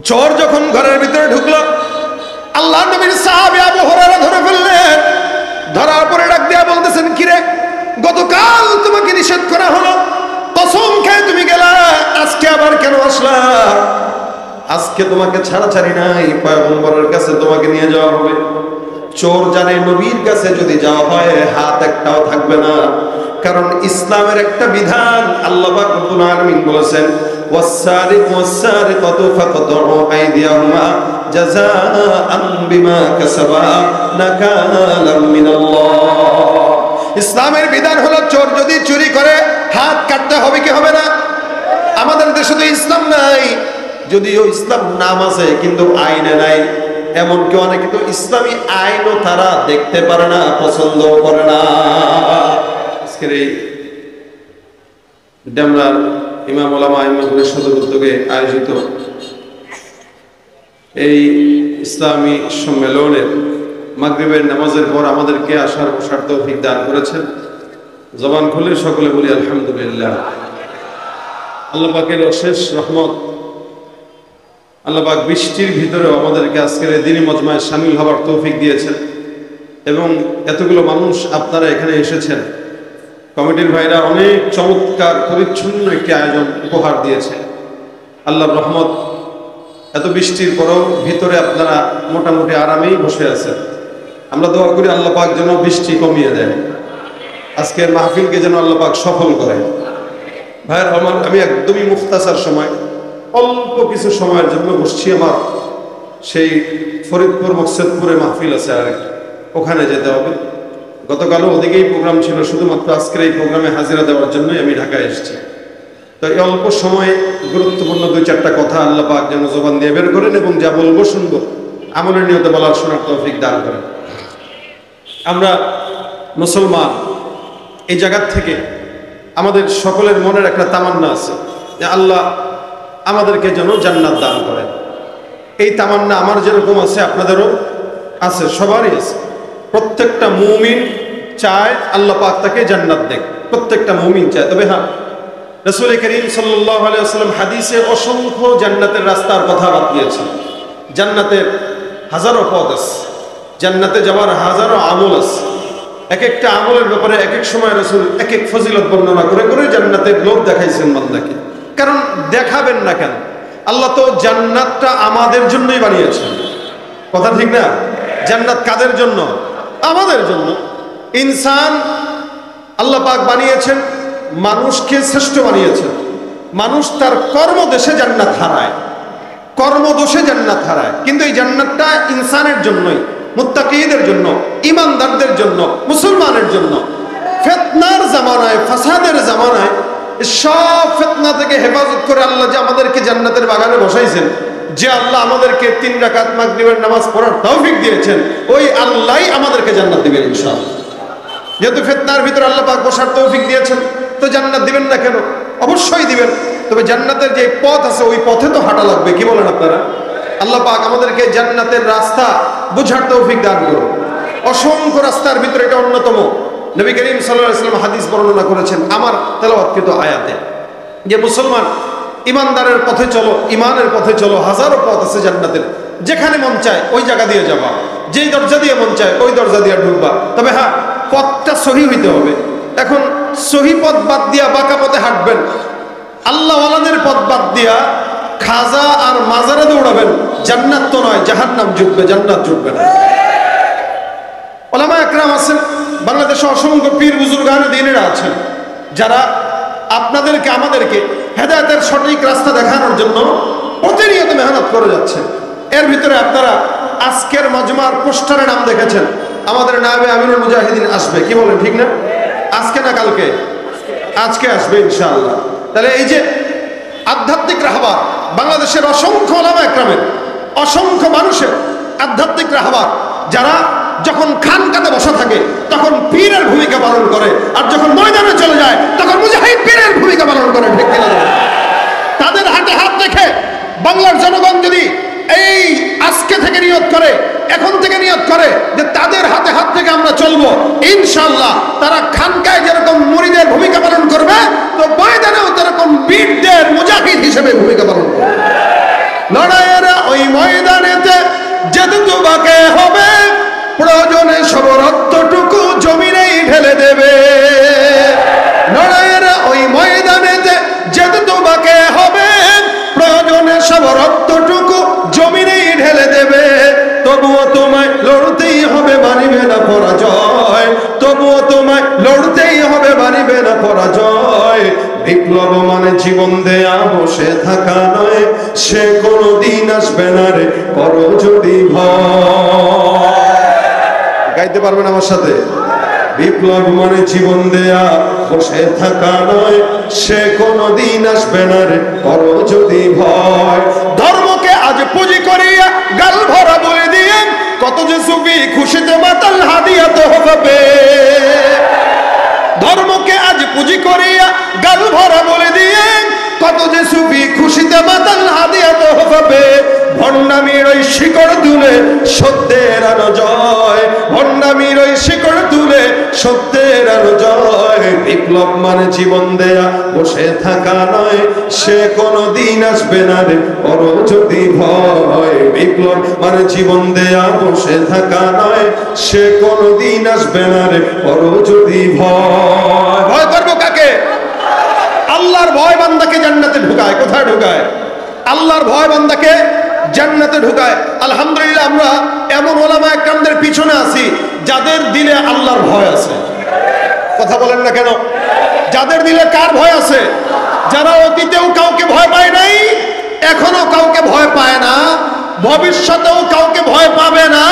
চোর যখন ঘরের ভিতরে ঢুকলো, আল্লাহ নবীর সাহাবী আবু হুরায়রা ধরে ফেললেন। ধরার পরে ডাক দিয়া বলতেছেন, কিরে, গতকাল তোমাকে নিষেধ করা হলো, কসম খেয়ে তুমি গেলা, আজকে আবার কেন আসলা? আজকে তোমাকে ছাড়াছাড়ি নাই, পয়গম্বরের কাছে তোমাকে নিয়ে যাওয়া হবে। চোর জানে নবীর কাছে যদি যাওয়া হয় হাত একটাও থাকবে না, কারণ ইসলামের একটা বিধান। আল্লাহ পাক রব্বুল আলামিন বলেছেন, ওয়াস-সারিকু ওয়াস-সারিকাতু ফাকতউ আইদিয়াহুমা জাযাআন বিমা কাসাবা নাকালাম মিনাল্লাহ। ইসলামের বিধান হলো চোর যদি চুরি করে হাত কাটতে হবে কি হবে না? আমাদের দেশে তো ইসলাম নাই, যদিও ইসলাম নাম আছে কিন্তু আইনে নাই। এমনকি অনেকে তো ইসলামী আইনও তারা দেখতে পারে না, পছন্দ করে না। আজকের এই ডেমরার ইমাম ওলামা ইমামের সদর উদ্যোগে আয়োজিত এই ইসলামী সম্মেলনের মাগরিবের নামাজের পর আমাদেরকে আসার বসার তৌফিক দান করেছেন। জবান খুলে সকলে বলি আলহামদুলিল্লাহ। আল্লাহ পাকের অশেষ রহমত। আল্লাহ পাক বৃষ্টির ভিতরেও আমাদেরকে আজকের এই দিনী মজমায় শামিল হওয়ার তৌফিক দিয়েছেন এবং এতগুলো মানুষ আপনারা এখানে এসেছেন। কমিটির ভাইরা অনেক চমৎকার পরিচ্ছন্ন একটি আয়োজন উপহার দিয়েছে। আল্লাহর রহমত। এত বৃষ্টির পরও ভিতরে আপনারা মোটামুটি আরামেই বসে আছেন। আমরা দোয়া করি আল্লাহ পাক যেন বৃষ্টি কমিয়ে দেন, আজকের মাহফিলকে যেন আল্লাহ পাক সফল করে। ভাইয়ের আমার, আমি একদমই মুখতাসার সময়, অল্প কিছু সময়ের জন্য বসছি। আমার সেই ফরিদপুর মকসেদপুরে মাহফিল আছে, আর ওখানে যেতে হবে। গতকালও ওদিকেই প্রোগ্রাম ছিল, শুধুমাত্র আজকের এই প্রোগ্রামে হাজিরা দেওয়ার জন্যই আমি ঢাকায় এসেছি। তো এই অল্প সময়ে গুরুত্বপূর্ণ 2-4টা কথা আল্লাহ পাক যেন জবান দিয়ে বের করেন এবং যা বলবো শুনবো আমলের নিয়তে বলার শোনার তৌফিক দান করেন। আমরা মুসলমান, এই জায়গার থেকে আমাদের সকলের মনের একটা তামান্না আছে যে আল্লাহ আমাদেরকে যেন জান্নাত দান করেন। এই তামান্না আমার যেরকম আছে আপনাদেরও আছে, সবারই আছে। প্রত্যেকটা মুমিন চায় আল্লাহ পাক তাকে জান্নাত দেন, প্রত্যেকটা মুমিন চায়। তবে হ্যাঁ, রাসূল করিম সাল্লাল্লাহু আলাইহি ওয়াসাল্লাম হাদিসে অসংখ্য জান্নাতের রাস্তার কথা বাতলিয়েছেন। জান্নাতের হাজারো পথ আছে, জান্নাতে যাওয়ার হাজারো আমল আছে। এক একটা আমলের ব্যাপারে এক এক সময় রাসূল এক এক ফজিলত বর্ণনা করে করে জান্নাতের লোভ দেখাইছেন বান্দাকে। কারণ দেখাবেন না কেন? আল্লাহ তো জান্নাতটা আমাদের জন্যই বানিয়েছেন, কথা ঠিক না? জান্নাত কাদের জন্য? আমাদের জন্য। ইনসান আল্লাহ পাক বানিয়েছেন, মানুষকে শ্রেষ্ঠ বানিয়েছেন। মানুষ তার কর্মদেশে জান্নাত হারায়, কর্মদোষে জান্নাত হারায়, কিন্তু এই জান্নাতটা ইনসানের জন্যই, মুত্তাকিদের জন্য, ইমানদারদের জন্য, মুসলমানের জন্য। ফিতনার জামানায়, ফাসাদের জামানায় সব ফিতনা থেকে হেফাজত করে আল্লাহ যে আমাদেরকে জান্নাতের বাগানে বসাইছেন, যে আল্লাহ আমাদেরকে 3 রাকাত মাগরিবের নামাজ পড়ার তৌফিক দিয়েছেন, ওই আল্লাহই আমাদেরকে জান্নাত দিবেন ইনশাআল্লাহ। যেহেতু ফিতনার ভিতরে আল্লাহ পাক বসার তৌফিক দিয়েছেন, তো জান্নাত দিবেন না কেন? অবশ্যই দিবেন। তবে জান্নাতের যে পথ আছে ওই পথে তো হাঁটা লাগবে, কি বলেন আপনারা? আল্লাহ পাক আমাদেরকে জান্নাতের রাস্তা বুঝার তৌফিক দান করুন। অসংখ্য রাস্তার ভিতরে এটা অন্যতম। নবী করিম সাল্লাল্লাহু আলাইহি ওয়াসাল্লাম হাদিস বর্ণনা করেছেন আমার তেলাওয়াতকৃত আয়াতে, যে মুসলমান ইমানদারের পথে চলো, ইমানের পথে চলো, হাজারো পথ আছে জান্নাতের। যেখানে মন চায় ওই জায়গা দিয়ে যাবা, যেই দরজা দিয়ে মন চায় ওই দরজা দিয়ে ঢুকবা। তবে হ্যাঁ, পথটা সহি হইতে হবে। এখন সহি পথ বাদ দিয়া বাঁকা পথে হাঁটবেন, আল্লাহওয়ালাদের পথ বাদ দিয়া খাজা আর মাজারে দৌড়াবেন, জান্নাত তো নয় জাহান্নাম জুটবে, জান্নাত জুটবে না। ওলামা একরাম আছেন, বাংলাদেশে অসংখ্য পীর বুজুর্গান দ্বীনেরা আছেন, যারা আপনাদেরকে আমাদেরকে হেদায়েতের সঠিক রাস্তা দেখানোর জন্য প্রতিনিয়ত মেহনত করে যাচ্ছেন। এর ভিতরে আপনারা আজকের মজমার পোস্টারে নাম দেখেছেন, আমাদের নায়েবে আমিরুল মুজাহিদিন আসবে, কি বলেন ঠিক না? আজকে না কালকে? আজকে আসবে ইনশাআল্লাহ। তাহলে এই যে আধ্যাত্মিক রাহবার, বাংলাদেশের অসংখ্য ওলামা একরামের, অসংখ্য মানুষের আধ্যাত্মিক রাহবার, যারা যখন খানকাতে বসা থাকে তখন পীরের ভূমিকা পালন করে, আর যখন ময়দানে চলে যায় তখন মুজাহিদ পীরের ভূমিকা পালন করে, ঠিক কিনা? তাদের হাতে হাত রেখে বাংলার জনগণ যদি এই আজকে থেকে নিয়ত করে, এখন থেকে নিয়ত করে যে তাদের হাতে হাত থেকে আমরা চলবো, ইনশাআল্লাহ তারা খানকায় যেরকম মুরিদের ভূমিকা পালন করবে, তো ময়দানেও তেরকম বীরদের মুজাহিদ হিসেবে ভূমিকা পালন করবে। লড়াইয়ের যেতে তোমাকে হবে, প্রয়োজনে সব রক্তটুকু জমিনেই ঢেলে দেবে। লড়াইয়ের ওই ময়দানেতে যেতে তোমাকে হবে, প্রয়োজনে সব রক্তটুকু জমিনেই ঢেলে দেবে। তবুও তোমায় লড়তেই হবে, মানিবে না পরাজয়। তবুও তোমায় লড়তেই হবে, মানিবে না পরাজয়। বিপ্লব মানে জীবন দেয়া, বসে থাকা নয়, সে কোনদিন আসবে না রে, করো যদি ভয়। গাইতে পারবেন আমার সাথে? বিপ্লব মানে জীবন দেয়া, বসে থাকা নয়, সে কোনদিন আসবে না রে, করো যদি ভয়। ধর্মকে আজ পুঁজি করিয়া গাল ভরা বলে দিয়ে, কত যে সুফি খুশিতে মাতাল হাদিয়াত হবে। ধর্মকে আজ পুঁজি করিয়া গাল ভরা বলে দিয়ে, কত যে সুফি খুশিতে মাতাল হাদিয়াত হবে। ভণ্ডামির ওই শিকড় তুলে সত্যের আলো জয়, ভণ্ডামির ওই শিকড় তুলে সত্যের আলো জয়। বিপ্লব মানে জীবন দেয়া, বসে থাকা নয়, সে কোনদিন আসবে না রে, করো যদি ভয়। বিপ্লব মানে জীবন দেয়া, বসে থাকা নয়, সে কোনদিন আসবে না রে, করো যদি ভয়। ভয় করবো কাকে? আল্লাহর ভয় বান্দাকে জান্নাতে ঢুকায়। কোথায় ঢুকায়? আল্লাহর ভয় বান্দাকে জান্নাতে ঢুকায়। আলহামদুলিল্লাহ, আমরা এমন ওলামা একরামদের পিছনে আছি যাদের দিলে আল্লাহর ভয় আছে। কথা বলেন না কেন? যাদের দিলে কার ভয় আছে? যারা অতীতেও কাউকে ভয় পায় নাই, এখনো কাউকে ভয় পায় না, ভবিষ্যতেও কাউকে ভয় পাবে না,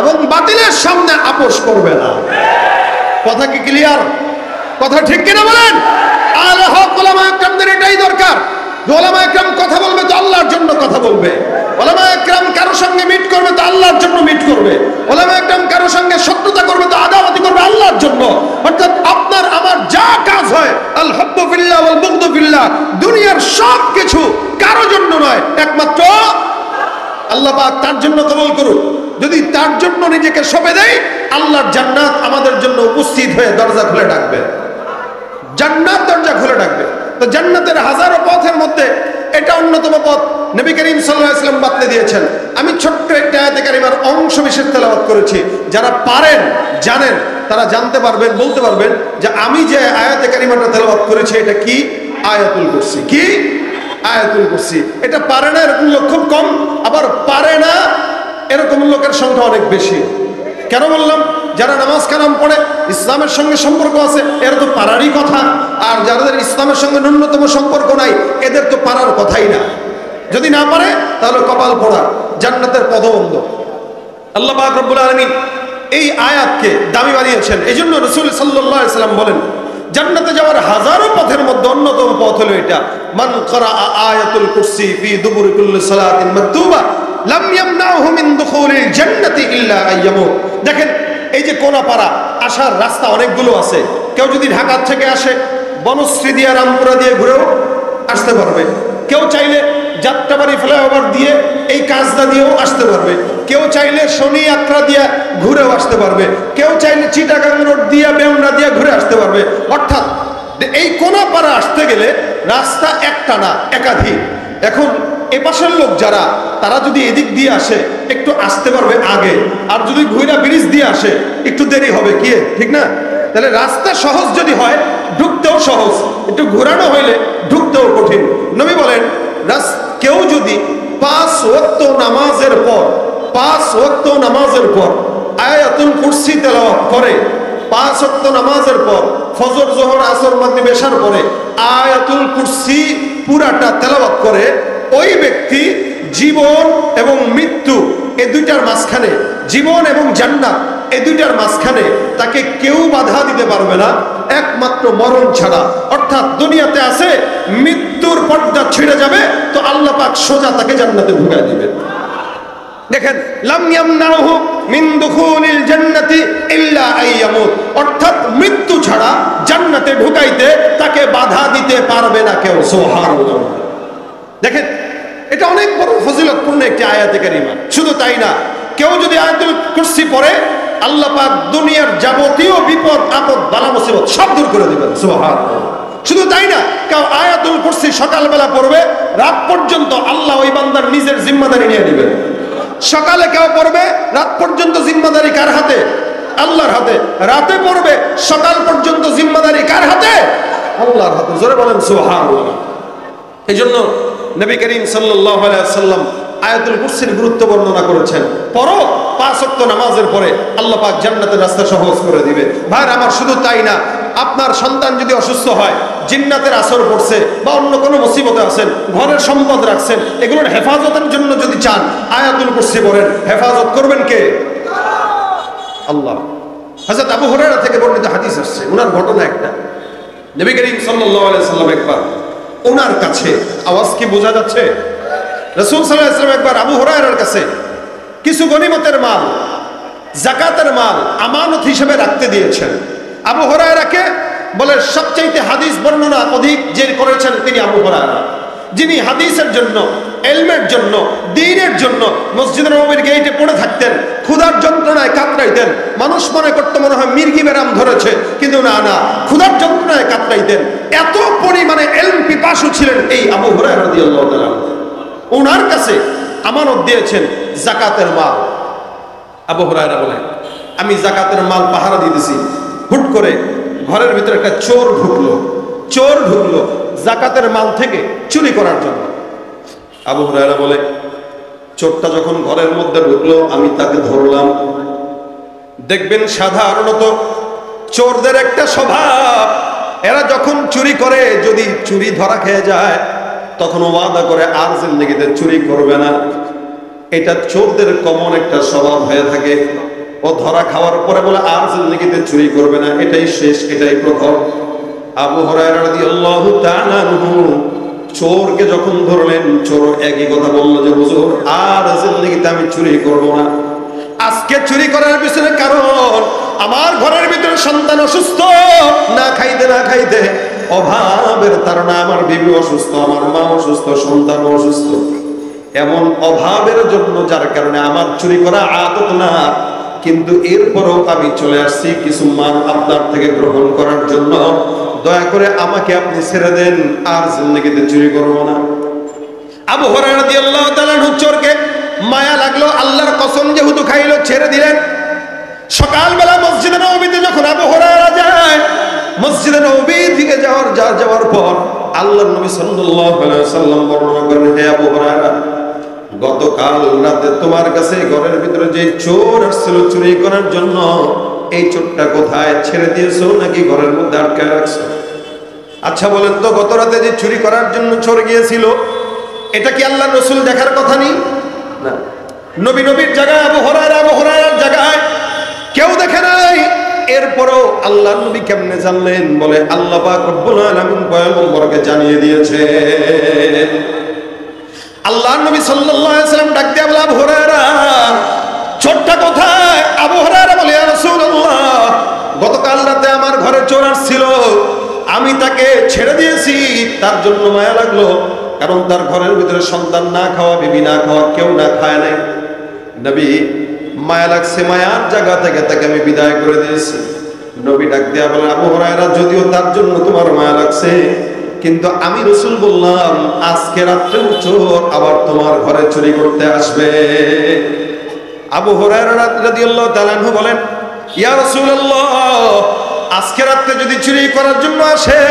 এবং বাতিলের সামনে আপোষ করবে না। কথা কি ক্লিয়ার? কথা ঠিক কিনা বলেন? আলে হক ওলামা একরামদের এটাই দরকার। ওলামা একরাম কথা বলবে তো আল্লাহর জন্য কথা বলবে। ওলামা একরাম কারো সঙ্গে মিট করবে তো আল্লাহর জন্য মিট করবে। ওলামা একরাম কারো সঙ্গে শত্রুতা করবে তো আদাওয়াতি করবে আল্লাহর জন্য। অর্থাৎ আপনার আমার যা কাজ হয়, আল হুব্বু ফিল্লাহ ওয়াল বুগদু ফিল্লাহ, দুনিয়ার সব কিছু কারো জন্য নয়, একমাত্র আল্লাহ পাক তার জন্য কবুল করুন। যদি তার জন্য নিজেকে সঁপে দেয়, আল্লাহর জান্নাত আমাদের জন্য উপস্থিত হয়ে দরজা খুলে ডাকবে। জান্নাত দরজা খুলে ডাকবে। তো জান্নাতের হাজারো পথের মধ্যে এটা অন্যতম পথ। নবী করিম সাল্লাল্লাহু আলাইহি ওয়াসাল্লাম বাতলে দিয়েছেন। আমি ছোট্ট একটা আয়াতে কারিমার অংশ বিশেষ তেলাওয়াত করেছি। যারা পারেন, জানেন, তারা জানতে পারবেন, বলতে পারবেন যে আমি যে আয়াতে কারিমাটা তেলাওয়াত করেছি এটা কি? আয়াতুল কুরসি। কি? আয়াতুল কুরসি। এটা পারে না এরকম লোক খুব কম, আবার পারে না এরকম লোকের সংখ্যা অনেক বেশি। কেন বললাম? যারা নামাজ কালাম পড়ে, ইসলামের সঙ্গে সম্পর্ক আছে, এরা তো পারারই কথা। আর যাদের ইসলামের সঙ্গে ন্যূনতম সম্পর্ক নাই, এদের তো পারার কথাই না। যদি না পারে তাহলে কপাল পোড়া, জান্নাতের পদবন্ধ। আল্লাহ পাক রব্বুল আলামিন এই আয়াতকে দামি বানিয়েছেন। এই জন্য রাসূল সাল্লাল্লাহু আলাইহি সাল্লাম বলেন, জান্নাতে যাওয়ার হাজারো পথের মধ্যে অন্যতম পথ হলো এটা। মান ক্বারা আয়াতুল কুরসি ফি দুবুরি কুল্লি সালাতিন মাকতুবা লাম ইয়ামনাহু মিন দুখুলিল জান্নাতি ইল্লা আইয়ামুত। দেখেন, এই যে কোনাপাড়া আসার রাস্তা অনেকগুলো আছে। কেউ যদি ঢাকা থেকে আসে, বনশ্রী দিয়ে, রামপুরা দিয়ে ঘুরেও আসতে পারবে। কেউ চাইলে যাত্রাবাড়ি ফ্লাইওভার দিয়ে এই কাজটা দিয়েও আসতে পারবে। কেউ চাইলে শনি যাত্রা দিয়ে ঘুরেও আসতে পারবে। কেউ চাইলে চিটাগাং রোড দিয়ে, বেউন্ডা দিয়ে ঘুরে আসতে পারবে। অর্থাৎ এই কোনাপাড়া আসতে গেলে রাস্তা একটা না, একাধিক। এখন এপাশের লোক যারা, তারা যদি এদিক দিয়ে আসে একটু আসতে পারবে আগে, আর যদি ঘুরা ব্রিজ দিয়ে আসে একটু দেরি হবে। কি ঠিক না? তাহলে রাস্তা সহজ যদি হয়, ঢুকতেও সহজ, একটু ঘোরানো হইলে ঢুকতেও কঠিন। নবী বলেন, কেউ যদি 5 ওয়াক্ত নামাজের পর 5 ওয়াক্ত নামাজের পর আয়াতুল কুরসি তেলাওয়াত করে, 5 ওয়াক্ত নামাজের পর ফজর, যোহর, আসর, মাগরিব, এশার পরে আয়াতুল কুরসি পুরাটা তেলাওয়াত করে, ওই ব্যক্তি জীবন এবং মৃত্যু এই দুইটার মাঝখানে, জীবন এবং জান্নাত এই দুইটার মাঝখানে তাকে কেউ বাধা দিতে পারবে না, একমাত্র মরণ ছাড়া। অর্থাৎ দুনিয়াতে আছে, মৃত্যুর পর্দা ছিঁড়ে যাবে তো আল্লাহ পাক সোজা তাকে জান্নাতে ঢুকায় দিবেন। দেখেন, লাম ইয়ামনাহু মিন দুখুলিল জান্নাতি ইল্লা আইয়ামুত। অর্থাৎ মৃত্যু ছাড়া জান্নাতে ঢুকাইতে তাকে বাধা দিতে পারবে না কেউ। সুবহানাল্লাহ। দেখেন, এটা অনেক বড় ফজিলতপূর্ণ একটি আয়াতে কারিমা। শুধু তাই না, কেউ যদি আয়াতুল কুরসি পড়ে, আল্লাহ পাক দুনিয়ার যাবতীয় বিপদ, আপদ, বালা মুসিবত সব দূর করে দিবেন। সুবহানাল্লাহ। শুধু তাই না, কেউ আয়াতুল কুরসি সকালবেলা পড়বে, রাত পর্যন্ত আল্লাহ ওই বান্দার নিজের জিম্মাদারি নিয়ে নেবেন। সকালে কেউ পড়বে, রাত পর্যন্ত জিম্মাদারি কার হাতে? আল্লাহর হাতে। রাতে পড়বে, সকাল পর্যন্ত জিম্মাদারি কার হাতে? আল্লাহর হাতে। জোরে বলেন সুবহানাল্লাহ। এই জন্য নবী করিম সাল্লাল্লাহু আলাইহি ওয়াসাল্লাম আয়াতুল কুরসির গুরুত্ব বর্ণনা করেছেন। পড়ো, 5 ওয়াক্ত নামাজের পরে আল্লাহ পাক জান্নাতের রাস্তা সহজ করে দিবে। ভাই আমার, শুধু তাই না, আপনার সন্তান যদি অসুস্থ হয়, জিন্নাতের আসর পড়ছে বা অন্য কোনো মুসিবতে আছেন, ঘরের সম্পদ রাখছেন, এগুলোর হেফাজতের জন্য যদি চান আয়াতুল কুরসি পড়েন। হেফাজত করবেন কে? আল্লাহ। হযরত আবু হুরায়রা থেকে বর্ণিত হাদিস আসছে, ওনার ঘটনা একটা। নবী করিম সাল্লাল্লাহু আলাইহি ওয়াসাল্লাম একবার ওনার কাছে, আওয়াজ কি বোঝা যাচ্ছে? রাসূল সাল্লাল্লাহু আলাইহি ওয়াসাল্লাম একবার আবু হুরায়রার কাছে কিছু গনিমতের মাল, যাকাতের মাল আমানত হিসেবে রাখতে দিয়েছেন। আবু হুরায়রাকে বলে সবচাইতে হাদিস বর্ণনা অধিক যে করেছেন তিনি আবু হুরায়রা, যিনি হাদিসের জন্য, ইলমের জন্য, দ্বীনের জন্য মসজিদ নববীর গেটে পড়ে থাকতেন, ক্ষুধার যন্ত্রণায় কাতরাইতেন। মানুষ মনে করতে মনে হয় মির্গি বেরাম ধরেছে, কিন্তু না না, ক্ষুধার যন্ত্রণায় কাতরাইতেন। এত পরিমাণে ইলম পিপাসু ছিলেন এই আবু হুরায়রা রাদিয়াল্লাহু তাআলা। ওনার কাছে আমানত দিয়েছেন যাকাতের মাল। আবু হুরায়রা বলে, আমি যাকাতের মাল পাহারা দিতেছি, হুট করে ঘরের ভিতরে একটা চোর ঢুকলো যাকাতের মাল থেকে চুরি করার জন্য। আবু হুরায়রা বলে, চোরটা যখন ঘরের মধ্যে ঢুকলো আমি তাকে ধরলাম। দেখবেন সাধারণত চোরদের একটা স্বভাব, এরা যখন চুরি করে, যদি চুরি ধরা খেয়ে যায় তখন ওয়াদা করে আর জিন্দেগিতে চুরি করবে না। এটা চোরদের কমন একটা স্বভাব হয়ে থাকে। ও ধরা খাওয়ার পরে বলে আর জিন্দেগিতে চুরি করবে না, এটাই শেষ, এটাই প্রথম। আবু হুরায়রা রাদিয়াল্লাহু তাআলা আনহু চোরকে যখন ধরলেন, চোর একই কথা বলল যে হুজুর আর জিন্দেগিতে আমি চুরি করব না। আজকে চুরি করার পিছনে কারণ আমার ঘরের ভিতরে সন্তান অসুস্থ, না খাইতে অভাবের তাড়না, আমার বিবি অসুস্থ, আমার মা অসুস্থ, সন্তান অসুস্থ। এমন অভাবের জন্য যার কারণে আমার চুরি করা আদত না, কিন্তু এরপরও আমি চলে আসছি কিছু মাল আপনার থেকে গ্রহণ করার জন্য। দয়া করে আমাকে আপনি ছেড়ে দেন, আর জিন্দেগিতে চুরি করব না। আবু হুরায়রা রাদিয়াল্লাহু তাআলা চোরকে মায়া লাগলো, আল্লাহর কসম যেহেতু খাইলো, ছেড়ে দিলেন। সকালবেলা মসজিদে নববীতে যখন আবু হুরায়রা যায়, মসজিদে নববী থেকে যাওয়ার পর আল্লাহর নবী সাল্লাল্লাহু আলাইহি ওয়াসাল্লাম বর্ণনা করেন, হে আবু হুরায়রা, গতকাল রাতে তোমার কাছে ঘরের ভিতরে যে চোর আসছিল চুরি করার জন্য, এই চোরটা কোথায়? ছেড়ে দিয়েছো নাকি ঘরের মধ্যে আটকে রাখছো? আচ্ছা বলেন তো, গত রাতে যে চুরি করার জন্য চোর গিয়েছিল, এটা কি আল্লাহ রাসূল দেখার কথা নেই? না, নবীর জায়গায় আবু হুরায়রার জায়গায় কেউ দেখে নাই। এরপরও আল্লাহর নবী কেমনে জানলেন? বলে আল্লাহ পাক রব্বুল আলামিন পয়গম্বরকে জানিয়ে দিয়েছেন। আল্লাহর নবী সাল্লাল্লাহু আলাইহি ওয়াসাল্লাম ডাক দিয়ে বলে, আবু হুরায়রা, চোরটা কোথায়? আবু হুরায়রা বলে, ইয়া রাসূলুল্লাহ, গতকাল রাতে আমার ঘরে চোর আসছিল, আমি তাকে ছেড়ে দিয়েছি। তার জন্য মায়া লাগলো, কারণ তার ঘরের ভিতরে সন্তান না খাওয়া, বিবি না খাওয়া, কেউ না খায় নাই। নবী মায়া লাগছে, মায়ার জায়গা থেকে তাকে আমি বিদায় করে দিয়েছি। নবী ডাক দিয়া বলে, আবু হুরায়রা, যদিও তার জন্য তোমার মায়া লাগছে, কিন্তু আমি রাসূল বললাম আজকে রাত্রেও চোর আবার তোমার ঘরে চুরি করতে আসবে। আবু হুরায়রা রাদিয়াল্লাহু তাআলা আনহু বলেন, ইয়া রাসূলুল্লাহ, আজকে রাতে যদি চুরি করার জন্য আসে,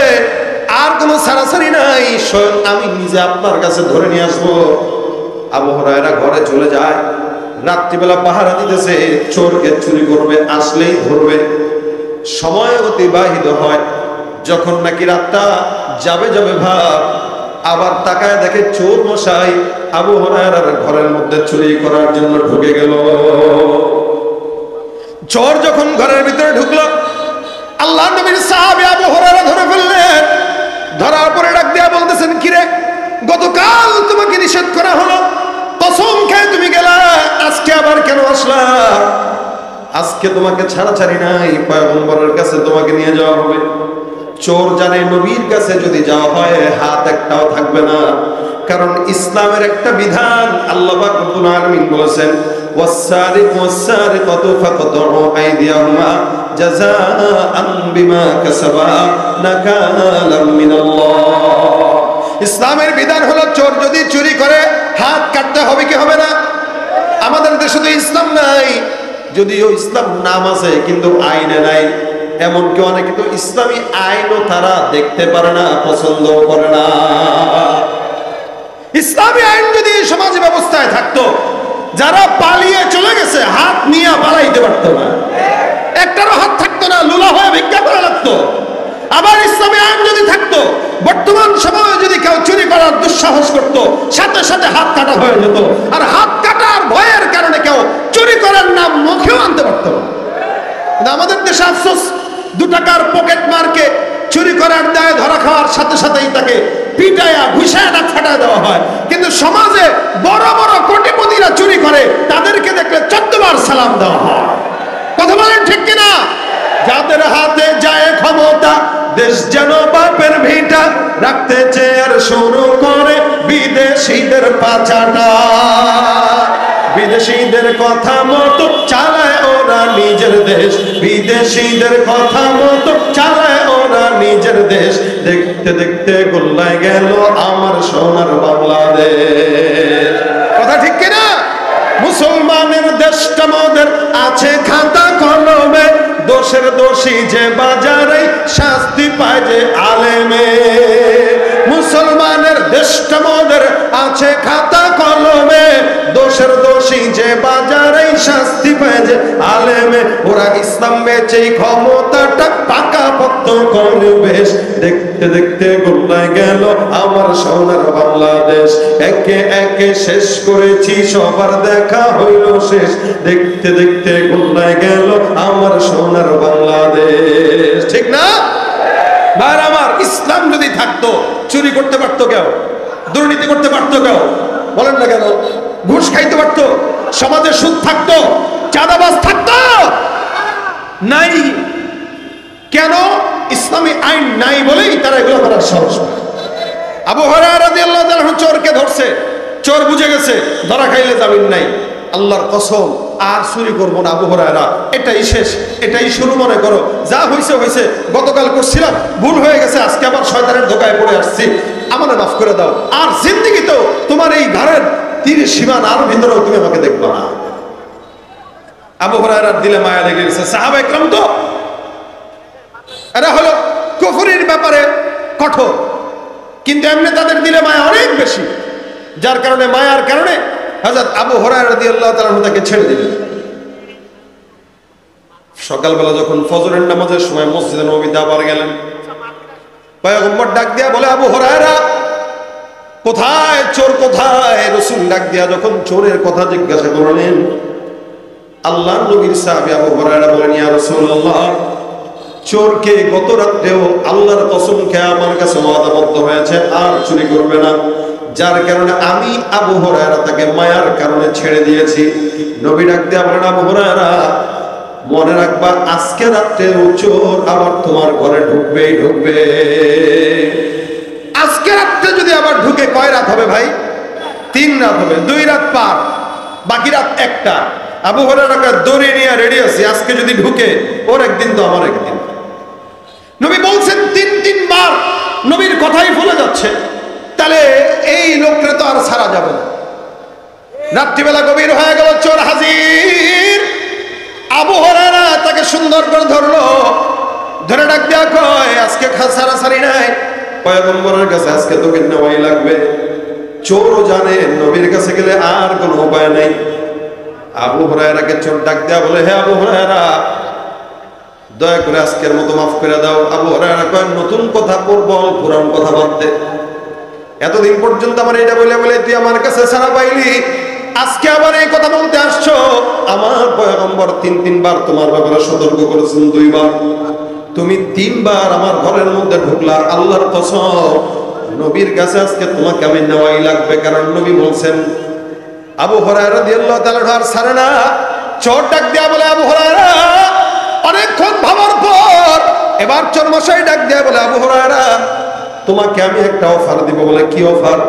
আর কোনো ছাড়াছাড়ি নাই, স্বয়ং আমি নিজে আপনার কাছে ধরে নিয়ে আসবো। আবু হুরায়রা ঘরে চলে যায়, রাত্রিবেলা পাহারা দিতেছে, চোরকে চুরি করবে, আসলেই ধরবে। সময় অতিবাহিত হয়, যখন নাকি রাতটা যাবে ভাব, আবার তাকায় দেখে চোর মশাই আবু হুরায়রার ঘরের মধ্যে চুরি করার জন্য ঢুকে গেল। চোর যখন ঘরের ভিতরে ঢুকলো, আল্লাহর নবীর সাহাবী আবু হুরায়রা ধরে ফেললেন। ধরার পরে ডাক দিয়া বলতেছেন, কিরে, গতকাল তোমাকে নিষেধ করা হলো, কসম খেয়ে তুমি গেলা, আজকে আবার কেন আসলা? আজকে তোমাকে ছাড়াছাড়ি নাই, পয়গম্বরের কাছে তোমাকে নিয়ে যাওয়া হবে। চোর জানে নবীর কাছে যদি যাওয়া হয় হাত একটাও থাকবে না, কারণ ইসলামের একটা বিধান। আল্লাহ পাক রব্বুল আলামিন বলেছেন, ওয়াস-সারিকু ওয়াস-সারিকাতু ফাকতাউ আইদিয়াহুমা জাযাআন বিমা কাসাবা নাকালাম মিনাল্লাহ। ইসলামের বিধান হলো, চোর যদি চুরি করে হাত কাটতে হবে কি হবে না? আমাদের ইসলাম নাই, যদিও ইসলাম নাম আছে কিন্তু আইনে নাই। এমনকি অনেকে তো ইসলামী আইনও তারা দেখতে পারে না, পছন্দ করে না। ইসলামী আইন যদি সমাজ ব্যবস্থায় থাকতো, যারা পালিয়ে চলে গেছে হাত নিয়ে পালাইতে পারতো না, একটারও হাত থাকতো না, লুলা হয়ে ভিক্ষা করা লাগতো। আবার ইসলামী আইন যদি থাকতো, বর্তমান সময়ে যদি কেউ চুরি করার দুঃসাহস করত, সাথে সাথে হাত কাটা হয়ে যেত। আর হাত কাটার ভয়ের কারণে কেউ চুরি করার নাম মুখেও আনতে পারত না। আমাদের দেশে আফসোস, 2 টাকার পকেট মারকে চুরি করার দায়ে ধরা খাওয়ার সাথে সাথেই তাকে পিটায়া ঘুষায় দাঁত ফাটায় দেওয়া হয়। কিন্তু সমাজে বড় বড় কোটিপতিরা চুরি করে, তাদেরকে দেখলে 14 বার সালাম দেওয়া হয়। কথা বলেন ঠিক কিনা? যাদের হাতে যায় ক্ষমতা, দেশ যেন বাপের ভিটা, রাখতে চেয়ার শুরু করে বিদেশিদের পাচাটা। বিদেশিদের কথা মতো চালায় ওরা নিজের দেশ, বিদেশিদের কথা মতো চালায় ওরা নিজের দেশ। দেখতে দেখতে গোল্লায় গেল আমার সোনার বাংলাদেশ। কথা ঠিক কিনা? মুসলমানের দেশটা মোদের আছে খাতা কলমে, দোষের দোষী যে বাজারে শাস্তি পায় যে আলেমে। মুসলমানের দেশটা মোদের আছে খাতা কলমে, দোষের দোষী যে বাজারে শাস্তি পায় যে আলেমে। ওরা ইসলাম বেচেই ক্ষমতাটা পাকা পক্ত করবে। দেখতে দেখতে গোল্লায় গেল আমার সোনার বাংলাদেশ। একে একে শেষ করেছি, সবার দেখা হইল শেষ। দেখতে দেখতে গোল্লায় গেল আমার সোনার বাংলাদেশ। ঠিক না ভাই আমার? ইসলাম যদি থাকতো, চুরি করতে পারতো কেউ, দুর্নীতি করতে পারতো কেউ? বলেন না কেন? ঘুষ খাইতে পারতো, সমাজে সুদ থাকতো, চাঁদাবাজ থাকতো? নাই। কেন? ইসলামী আইন নাই বলেই তারা এগুলো করার সাহস পায়। আবু হুরায়রা রাদিয়াল্লাহু তাআলা চোরকে ধরছে, চোর বুঝে গেছে ধরা খাইলে জামিন নাই। আল্লাহর কসম আর চুরি করবো না আবু হুরায়রা, এটাই শেষ, এটাই শুরু মনে করো। যা হয়েছে হয়েছে, গতকাল করছিলাম, ভুল হয়ে গেছে, আজকে আবার শয়তানের ধোকায় পড়ে আসছি, আমাকে মাফ করে দাও। আর জিন্দেগিতেও তোমার এই ঘরের 30 সীমান আর ভিতরেও তুমি আমাকে দেখবা না। আবু হুরায়রার দিলে মায়া লেগে গেছে। সাহাবা ইকরাম তো এরা হলো কুফরির ব্যাপারে কঠোর, কিন্তু এমনি তাদের দিলে মায়া অনেক বেশি, যার কারণে মায়ার কারণে হযরত আবু হুরায়রা রাদিয়াল্লাহু তাআলা তাকে ছেড়ে দিলেন। সকালবেলা যখন ফজরের নামাজের সময় মসজিদে নববীতে আবার গেলেন, পয়গম্বর ডাক দিয়া বলে, আবু হুরায়রা কোথায়? চোর কোথায়? রাসূল ডাক দিয়া যখন চোরের কথা জিজ্ঞাসা করলেন, আল্লাহর নবীর সাহাবী আবু হুরায়রা বলেন, ইয়া রাসূলুল্লাহ, চোরকে গত রাত্রেও আল্লাহর কসম খেয়ে আমার কাছে ওয়াদাবদ্ধ হয়েছে আর চুরি করবে না, যার কারণে আমি আবু হুরায়রা তাকে মায়ার কারণে ছেড়ে দিয়েছি। নবী ডাক দিয়া বলেন, আবু হুরায়রা মনে রাখবা, আজকে রাত্রেও চোর আবার তোমার ঘরে ঢুকবেই ঢুকবে। আজকে রাত্রে যদি আবার ঢুকে, কয় রাত হবে ভাই? 3 রাত হবে। 2 রাত পার, বাকি রাত একটা। আবু হুরায়রা দড়ি নিয়ে রেডি আছি, আজকে যদি ঢুকে ওর একদিন তো আমার একদিন। নবী বলছেন 3 বার, নবীর কথাই ভুলে যাচ্ছে। তাহলে এই লোকরে তো আর ছাড়া যাবে না। রাত্রিবেলা গভীর হয়ে গেল, চোর হাজির। আবু হুরায়রা তাকে সুন্দর করে ধরলো, ধরে ডাক দেয়া কয়, আজকে ছাড়াছাড়ি নাই, পয়গম্বরের কাছে আজকে তোকে নেওয়াই লাগবে। চোরও জানে নবীর কাছে গেলে আর কোনো উপায় নেই। আবু হুরায়রাকে চোর ডাক দেয়া বলে, হে আবু হুরায়রা, দয়া করে আজকের মতো মাফ করে দাও। আবু হুরায়রা কয়, নতুন কথা বল, পুরান কথা বাদ দে। এতদিন পর্যন্ত আমার এটা বলে বলে তুই আমার কাছে ছাড়া পাইলি, আজকে আবার এই কথা বলতে আসছো? আমার পয়গম্বর 3 বার তোমার ব্যাপারে সতর্ক করেছেন, 2 বার। তুমি 3 বার আমার ঘরের মধ্যে ঢুকলা, আল্লাহর কসম নবীর কাছে আজকে তোমাকে আমি নেওয়াই লাগবে। কারণ নবী বলছেন। আবু হুরায়রা রাদিয়াল্লাহু তাআলা আর ছাড়ে না। চোর ডাক দেয়া বলে, আবু হুরায়রা, অনেকক্ষণ ভাবার পর এবার চোর মশাই ডাক দেয়া বলে, আবু হুরায়রা, তোমাকে আমি একটা অফার দিব। বলে, কি অফার?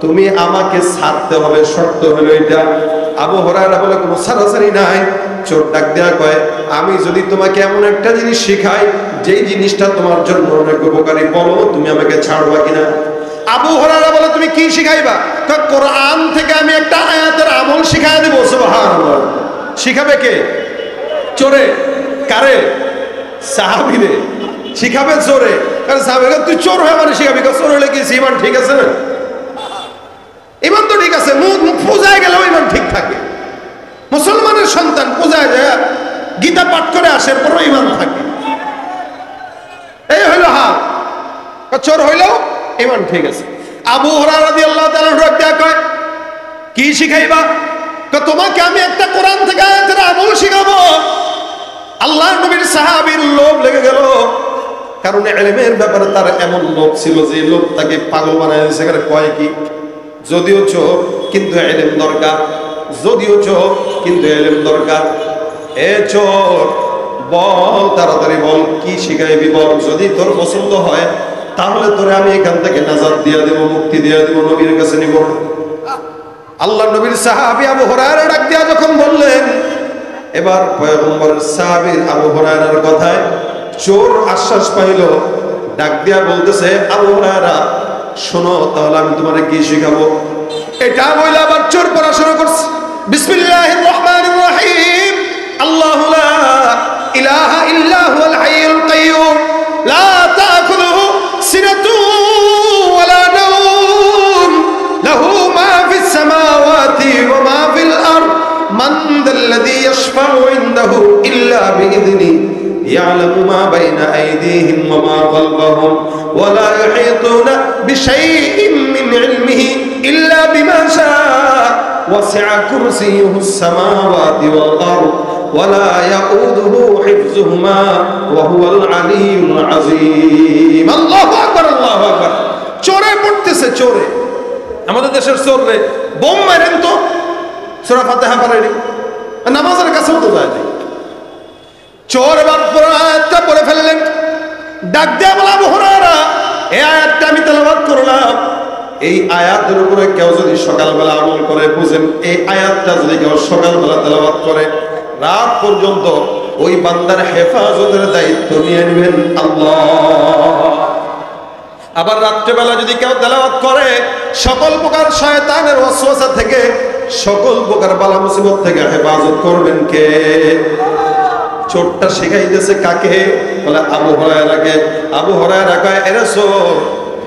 তুমি আমাকে ছাড়তে হবে, শর্ত হলো এটা। আবু হুরায়রা বলে, কোনো ছাড়াছাড়ি নাই। চোর ডাক দেয়া কয়, আমি যদি তোমাকে এমন একটা জিনিস শিখাই যেই জিনিসটা তোমার জন্য অনেক উপকারী, বলো তুমি আমাকে ছাড়বা কিনা? আবু হুরায়রা বলে, তুমি কি শিখাইবা? কোরআন থেকে আমি একটা আয়াতের আমল শিখাই দেব। সুবহানাল্লাহ। শিখাবে কে? চোরে। কারে? সাহাবীরে। শিখাবে চোরে। কারণ সাহাবীরা তুই চোর হয়ে মানে শিখাবি, চোর হলে কি ইমান ঠিক আছে না? ইমান তো ঠিক আছে, পূজায় গেলেও ইমান ঠিক থাকে। মুসলমানের সন্তান পূজায় যায় গীতা পাঠ করে আসার পরও ইমান থাকে। এই হইল হাল। চোর হইলেও ইমান ঠিক আছে। আবু হুরায়রা রাদিয়াল্লাহু তাআলা কয় কি শিখাইবা? তোমাকে আমি একটা কোরআন থেকে আয়াতের আমল শিখাবো। আল্লাহর নবীর সাহাবীর লোভ লেগে গেল, কারণ ইলমের ব্যাপারে তার এমন লোভ ছিল যে লোভ তাকে পাগল বানায় দিয়েছে। কয় কি? যদিও চোর কিন্তু ইলম দরকার, যদিও চোর কিন্তু ইলম দরকার। এ চোর বল, তাড়াতাড়ি বল, কি শিখাইবি বল। যদি তোর পছন্দ হয় তাহলে তোরে আমি এখান থেকে নাজাত দিয়ে দেব, মুক্তি দিয়ে দেব, নবীর কাছে নিব। আল্লাহ নবীর সাহাবী আবু হুরায়রা ডাক দিয়া যখন বললেন, এবার পয়গম্বরের সাহাবীর আবু হুরায়রার কথায় চোর আশ্বাস পাইল, ডাক দিয়া বলতেছে, আবু হুরায়রা শোনো, তাহলে আমি তোমারে কি শিখাবো। এটা বলে আবার চোর পড়াশোনা করছে। বিসমিল্লাহির রহমানির রহিম, আল্লাহু লা ইলাহা ইল্লা হুয়াল হাইয়ুল কাইয়্যুম লা তাখুযুহু সিনাতুন ওয়ালা নাওম লাহু মা ফিস সামাওয়াতি ওয়া মা ফিল আরদ মান যাল্লাযী ইয়াশফাউ ইনদাহু ইল্লা বিইذনি يعلم ما بين أيديهم وما خلفهم ولا يحيطون بشيء من علمه إلا بما شاء وسع كرسيه السماوات والأرض ولا يؤوده حفظهما وهو العلي العظيم الله أكبر الله أكبر চোরে পড়তেছে চোরে আমাদের দেশের চোরে বোম মারেন তো সূরা ফাতিহা পড়েনি নামাজের কাছেও তো যায় না চোর এবার পুরো আয়াতটা পড়ে ফেললেন ডাক দিয়া বলা আবু হুরায়রা এই আয়াতটা আমি তেলাওয়াত করলাম এই আয়াতের উপরে কেউ যদি সকালবেলা আমল করে বুঝেন এই আয়াতটা যদি কেউ সকালবেলা তেলাওয়াত করে রাত পর্যন্ত ওই বান্দার হেফাজতের দায়িত্ব নিয়ে নেবেন আল্লাহ আবার রাত্রেবেলা যদি কেউ তেলাওয়াত করে সকল প্রকার শয়তানের ওয়াসওয়াসা থেকে সকল প্রকার বালা মুসিবত থেকে হেফাজত করবেন কে চোরটা শিখাইতেছে কাকে বলে আবু হুরায়রাকে আবু হুরায়রা কয় এ রাসূল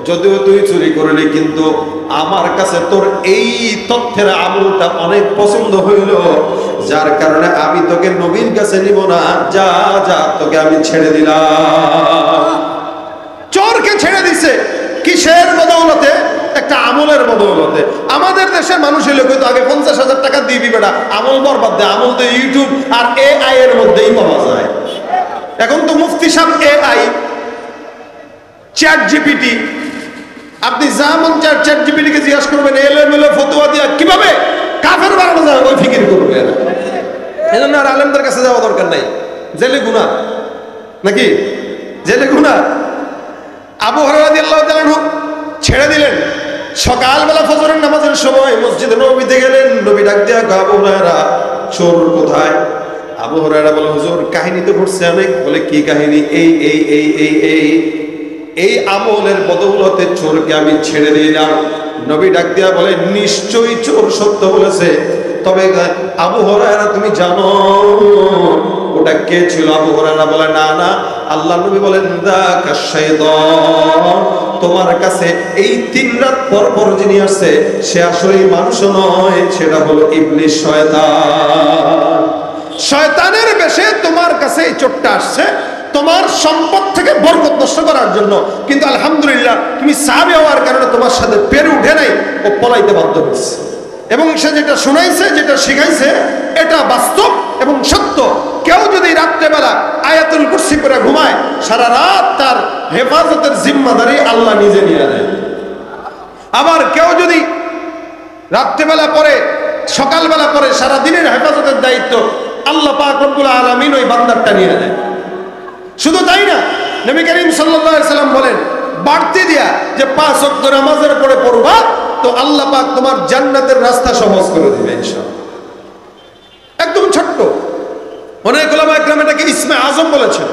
যদিও তুই চুরি করলি কিন্তু আমার কাছে তোর এই তথ্যের আমলটা অনেক পছন্দ হইল যার কারণে আমি তোকে নবীর কাছে নিব না যা যা তোকে আমি ছেড়ে দিলাম চোরকে ছেড়ে দিছে কিসের বদৌলতে একটা আমলের বদৌলতে আমাদের দেশের মানুষের লোক তো আগে 50,000 টাকা দিবি বেটা আমল বরবাদ দে আমল তো ইউটিউব আর এআই এর মধ্যেই পাওয়া যায় এখন তো মুফতি সাহেব এআই চ্যাট জিপিটি আপনি যা মন চায় চ্যাট জিপিটি কে জিজ্ঞাসা করবেন এলোমেলো ফতোয়া দিয়া কিভাবে কাফের বানানো যায় ওই ফিকির করবেন এজন্য আর আলেমদের কাছে যাওয়া দরকার নাই জেলে গুনাহ নাকি জেলে গুনাহ আবু হুরায়রা রাদিয়াল্লাহু তাআলা ছেড়ে দিলেন সকালবেলা ফজরের নামাজের সময় মসজিদে নববীতে গেলেন নবী ডাক দিয়া আবু হুরায়রা চোর কোথায় আবু হুরায়রা বলে হুজুর কাহিনী তো ঘটছে অনেক বলে কি কাহিনী এই এই এই এই এই এই আমলের বদৌলতে চোরকে আমি ছেড়ে দিলাম নবী ডাক দিয়া বলে নিশ্চয়ই চোর সত্য বলেছে তবে আবু হুরায়রা তুমি জানো ওটা কে ছিল আবু হুরায়রা বলে না না আল্লাহ নবী বলেন যাকা শাইতান তোমার কাছে এই 3 রাত পর পর যিনি আসছে সে আসলে মানুষ নয় সেটা হলো ইবলিস শয়তান শয়তানের বেশে তোমার কাছে এই চোরটা আসছে তোমার সম্পদ থেকে বরকত নষ্ট করার জন্য কিন্তু আলহামদুলিল্লাহ তুমি সাহাবী হওয়ার কারণে তোমার সাথে পেরে উঠে নাই ও পলাইতে বাধ্য হয়েছে এবং সে যেটা শুনাইছে যেটা শিখাইছে এটা বাস্তব এবং সত্য কেউ যদি রাত্রেবেলা আয়াতুল কুরসি পড়ে ঘুমায় সারা রাত তার হেফাজতের জিম্মাদারি আল্লাহ নিজে নিয়ে নেয় আবার কেউ যদি রাত্রেবেলা পড়ে সকালবেলা পড়ে সারা দিনের হেফাজতের দায়িত্ব আল্লাহ পাক রব্বুল আলামিন ওই বান্দারটা নিয়ে নেয় শুধু তাই না নবী করিম সাল্লাল্লাহু আলাইহি সাল্লাম বলেন বাড়তি দিয়া যে 5 ওয়াক্ত নামাজের পরে পড়বা তো আল্লাহ পাক তোমার জান্নাতের রাস্তা সহজ করে দিবে ইনশাআল্লাহ একদম ছোট্ট অনেক উলামা একরাম এটাকে ইসমে আজম বলেছেন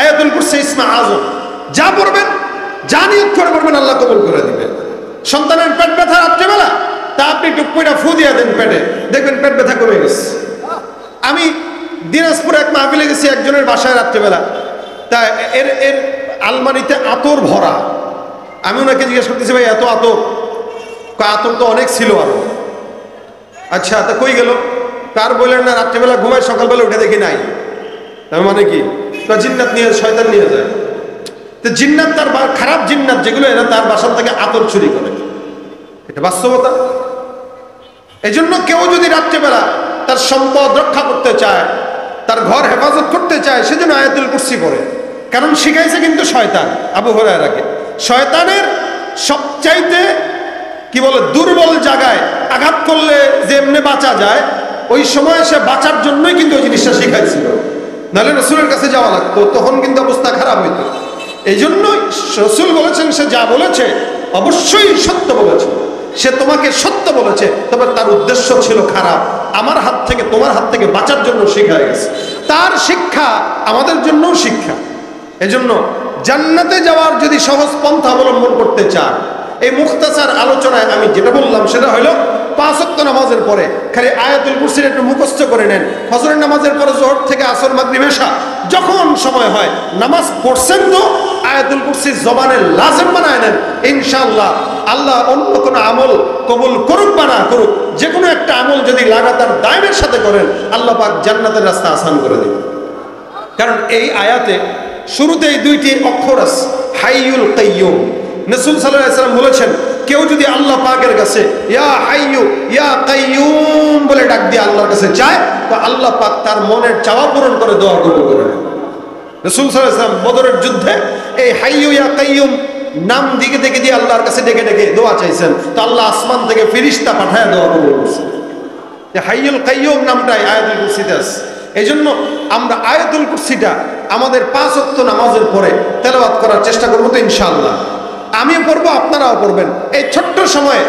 আয়াতুল কুরসি ইসমে আজম যা পড়বেন যা নিয়ত করে পড়বেন আল্লাহ কবুল করে দিবেন সন্তানের পেট ব্যথা রাত্রেবেলা তা আপনি টুক কইরা ফু দিয়া দেন পেটে দেখবেন পেট ব্যথা কমে গেছে আমি দিনাজপুরে এক মাহফিলে গেছি একজনের বাসায় রাত্রেবেলা, তা এর আলমারিতে আতর ভরা। আমি ওনাকে জিজ্ঞেস করতেছি, ভাই এত আতর? আতর তো অনেক ছিল আরো। আচ্ছা, তা কই গেল? কার বললেন না রাত্রেবেলা ঘুমায়, সকালবেলা উঠে দেখি নাই। তার মানে কি? জিন্নাত নিয়ে, শয়তান নিয়ে যায়। তো জিন্নাত, তার খারাপ জিন্নাত যেগুলো, এরা তার বাসার থেকে আতর চুরি করে। এটা বাস্তবতা। এই জন্য কেউ যদি রাত্রেবেলা তার সম্পদ রক্ষা করতে চায়, তার ঘর হেফাজত করতে চায়, সেজন্য আয়াতুল কুরসি পড়ে। কারণ শিখাইছে কিন্তু শয়তান। আবু হুরায়রাকে শয়তানের সবচাইতে কি বলে দুর্বল জায়গায় আঘাত করলে যে এমনি বাঁচা যায়, ওই সময় সে বাঁচার জন্যই কিন্তু ওই জিনিসটা শিখাইছিল। নাহলে রসুলের কাছে যাওয়া লাগতো, তখন কিন্তু অবস্থা খারাপ হইতো। এই জন্যই রসুল বলেছেন, সে যা বলেছে অবশ্যই সত্য বলেছে। সে তোমাকে সত্য বলেছে, তবে তার উদ্দেশ্য ছিল খারাপ। আমার হাত থেকে, তোমার হাত থেকে বাঁচার জন্য শিখায় গেছে। তার শিক্ষা আমাদের জন্যও শিক্ষা। এজন্য জান্নাতে যাওয়ার যদি সহজ পন্থা অবলম্বন করতে চান, এই মুখতাসার আলোচনায় আমি যেটা বললাম সেটা হলো 5 ওয়াক্ত নামাজের পরে খালি আয়াতুল কুরসির একটু মুখস্থ করে নেন। ফজরের নামাজের পরে, যোহর থেকে আসর, মাগরিব, এশা যখন সময় হয় নামাজ পড়ছেন তো আয়াতুল কুরসি জবানে লাজিম বানায় নেন। ইনশাআল্লাহ আল্লাহ অন্য কোনো আমল কবুল করুক বা না করুক, যে কোনো একটা আমল যদি লাগাতার দায়েমের সাথে করেন, আল্লাহ পাক জান্নাতের রাস্তা আসান করে দেবেন। কারণ এই আয়াতে শুরুতেই 2টি অক্ষর আছে, হাইয়ুল কাইয়ুম। রাসূল সাল্লাল্লাহু আলাইহি ওয়াসাল্লাম বলেছেন, কেউ যদি আল্লাহ পাকের কাছে ইয়া হাইয়ু ইয়া কাইয়ুম বলে ডাক দিয়ে আল্লাহর কাছে চায়, তো আল্লাহ পাক তার মনের চাওয়া পূরণ করে, দোয়া কবুল করে নেন। রাসূল সাল্লাল্লাহু আলাইহি ওয়াসাল্লাম বদরের যুদ্ধে এই হাইয়ু ইয়া কাইয়ুম নাম দিকে দেখে দিয়ে আল্লাহর কাছে ডেকে ডেকে দোয়া চাইছেন, তো আল্লাহ আসমান থেকে ফেরেশতা পাঠায় দোয়া কবুল করছেন। এই হাইয়ুল কাইয়ুম নামটাই আয়াতুল কুরসিতে আছে। এই জন্য আমরা আয়াতুল কুরসিটা আমাদের 5 ওয়াক্ত নামাজের পরে তেলাওয়াত করার চেষ্টা করবো তো ইনশাআল্লাহ। আমিও পড়বো, আপনারাও পড়বেন। এই ছোট্ট সময়ে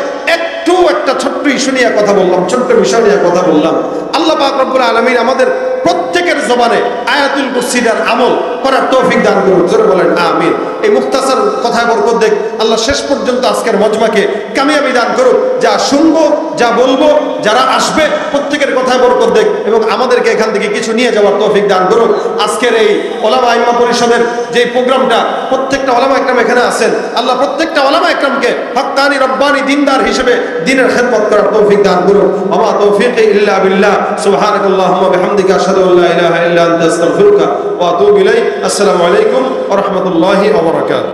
একটা ছোট্ট ইস্যু নিয়ে কথা বললাম, ছোট্ট বিষয় নিয়ে কথা বললাম। আল্লাহ পাক রব্বুল আলামিন আমাদের প্রত্যেকের জবানে আয়াতুল কুরসির আমল করার তৌফিক দান করুন। জোরে বলেন আমিন। এই মুখতাসার কথায় বরকত দেখ আল্লাহ, শেষ পর্যন্ত আজকের মজমাকে কামিয়াবি দান করুক। যা শুনবো, যা বলবো, যারা আসবে প্রত্যেকের কথায় বরকত দেখ, এবং আমাদেরকে এখান থেকে কিছু নিয়ে যাওয়ার তৌফিক দান করুক। আজকের এই ওলামা ইমাম পরিষদের যে প্রোগ্রামটা, প্রত্যেকটা ওলামা ইকরাম এখানে আছেন, আল্লাহ প্রত্যেকটা ওলামা ইকরামকে হক্কানি রব্বানি দিনদার হিসেবে দিনের খেদমত করার তৌফিক দান করুন। ওয়া মা তৌফিকি ইল্লা বিল্লাহ। সুবহানাকাল্লাহুম্মা ওয়া বিহামদিকা আশহাদু আল্লা ইলাহা ইল্লা আনতা আস্তাগফিরুকা ওয়া আতুবু ইলাইক। আসসালামু আলাইকুম ওয়া রাহমাতুল্লাহি ওয়া বারাকাতুহু।